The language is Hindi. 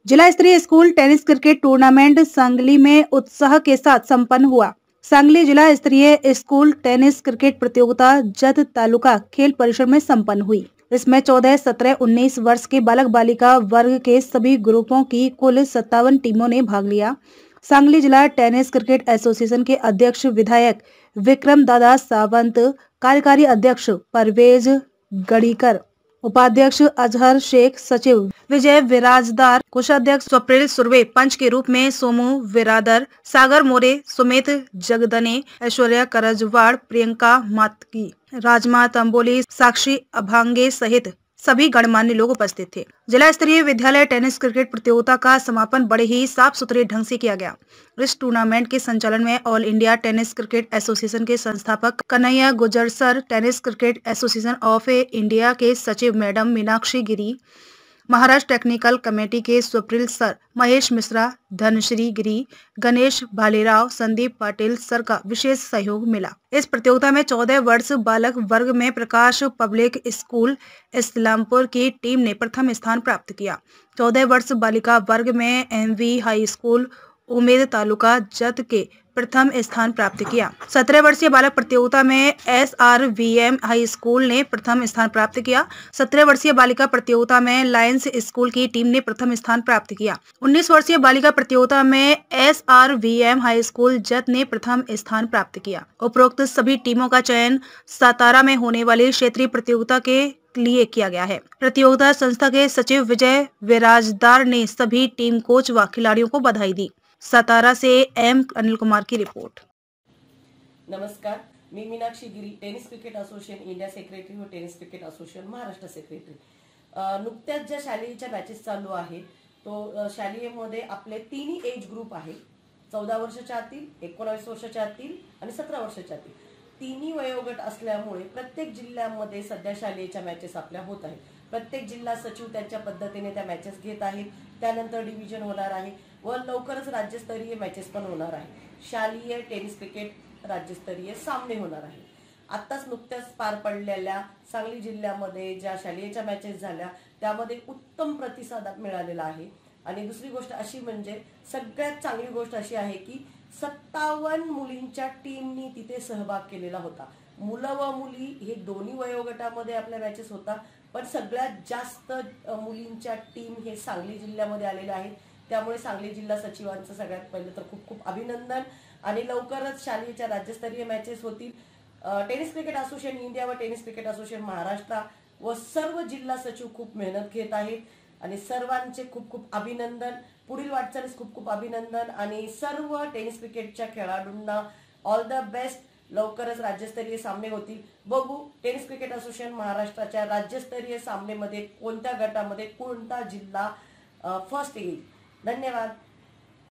जिला स्तरीय school tennis cricket tournament Sangli में उत्साह के साथ संपन्न हुआ। सांगली जिला स्तरीय स्कूल टेनिस क्रिकेट प्रतियोगिता जत तालुका खेल परिसर में संपन्न हुई। इसमें 14, 17, 19 वर्ष के बालक बालिका वर्ग के सभी ग्रुपों की कुल 57 टीमों ने भाग लिया। सांगली जिला टेनिस क्रिकेट एसोसिएशन के अध्यक्ष विधायक विक्रम दादा सावंत, कार्यकारी अध्यक्ष परवेज गढ़ीकर, उपाध्यक्ष अजहर शेख, सचिव विजय विराजदार, कोषाध्यक्ष स्वप्निल सुरवे, पंच के रूप में सोमू विरादर, सागर मोरे, सुमित जगदने, ऐश्वर्या करजवाड़, प्रियंका मातकी, राजमा तंबोली, साक्षी अभांगे सहित सभी गणमान्य लोग उपस्थित थे। जिला स्तरीय विद्यालय टेनिस क्रिकेट प्रतियोगिता का समापन बड़े ही साफ सुथरे ढंग से किया गया। इस टूर्नामेंट के संचालन में all India tennis cricket association के संस्थापक Kanhaiya Gurjar sir, tennis cricket association of India के सचिव मैडम मीनाक्षी गिरी, महाराष्ट्र टेक्निकल कमेटी के स्वप्निल सर, महेश मिश्रा, धनश्री गिरी, गणेश भालेराव, संदीप पाटिल सर का विशेष सहयोग मिला। इस प्रतियोगिता में 14 वर्ष बालक वर्ग में प्रकाश पब्लिक स्कूल इस्लामपुर की टीम ने प्रथम स्थान प्राप्त किया। 14 वर्ष बालिका वर्ग में MV high school Umed taluka Jath के प्रथम स्थान प्राप्त किया। 17 वर्षीय बालक प्रतियोगिता में SRVM हाई स्कूल ने प्रथम स्थान प्राप्त किया। 17 वर्षीय बालिका प्रतियोगिता में लायंस स्कूल की टीम ने प्रथम स्थान प्राप्त किया। 19 वर्षीय बालिका प्रतियोगिता में SRVM हाई स्कूल जत ने प्रथम स्थान प्राप्त किया। उपरोक्त सभी टीमों का चयन सातारा में होने वाली क्षेत्रीय प्रतियोगिता के लिए किया गया है। प्रतियोगिता संस्था के सचिव विजय विराजदार ने सभी टीम कोच व खिलाड़ियों को बधाई दी। सातारा से एम अनिल कुमार की रिपोर्ट। नमस्कार, मी Meenakshi Giri, tennis cricket association India secretary व tennis cricket association Maharashtra secretary. नुकत्याच ज्या शालेयच्या मॅचेस चालू आहे तो शालेयमध्ये आपले तिन्ही एज ग्रुप आहे, 14 वर्षाच्या आतील, 19 वर्षाच्या आतील आणि 17 वर्षाच्या आतील। तिन्ही वयोगट असल्यामुळे प्रत्येक जिल्ह्यामध्ये सध्या शालेयच्या मॅचेस आपल्या होत आहेत। प्रत्येक जिल्हा सचिव त्यांच्या पद्धतीने त्या मॅचेस घेत आहेत। त्यानंतर डिव्हिजन होणार आहे व लवकरच राज्यस्तरीय मॅचेस पण होणार आहे। शालेय टेनिस क्रिकेट राज्यस्तरीय सामने होणार आहे। आत्ताच नुकत्याच पार पडलेल्या सांगली जिल्ह्यामध्ये ज्या शालेयच्या मॅचेस झाल्या त्यामध्ये उत्तम प्रतिसाद मिळालेला आहे। आणि दुसरी गोष्ट अशी म्हणजे सगळ्यात चांगली गोष्ट अशी आहे की 57 मुलींच्या टीमनी तिथे सहभाग केलेला होता। मुलं व मुली हे दोन्ही वयोगटामध्ये आपल्या मॅचेस होता, पण सगळ्यात जास्त मुलींच्या टीम हे सांगली जिल्ह्यामध्ये आलेल्या आहेत। त्यामुळे सांगली जिल्हा सचिवांचं सगळ्यात पहिले तर खूप खूप अभिनंदन। आणि लवकरच शालेयच्या राज्यस्तरीय मॅचेस होतील। टेनिस क्रिकेट असोसिएशन इंडिया व टेनिस क्रिकेट असोसिएशन महाराष्ट्र व सर्व जिल्हा सचिव खूप मेहनत घेत आहेत आणि सर्वांचे खूप खूप अभिनंदन। पुढील वाटचालीस खूप खूप अभिनंदन आणि सर्व टेनिस क्रिकेटच्या खेळाडूंना ऑल द बेस्ट। लवकरच राज्यस्तरीय सामने होतील। बघू टेनिस क्रिकेट असोसिएशन महाराष्ट्राच्या राज्यस्तरीय सामनेमध्ये कोणत्या गटामध्ये कोणता जिल्हा फर्स्ट येईल। धन्यवाद।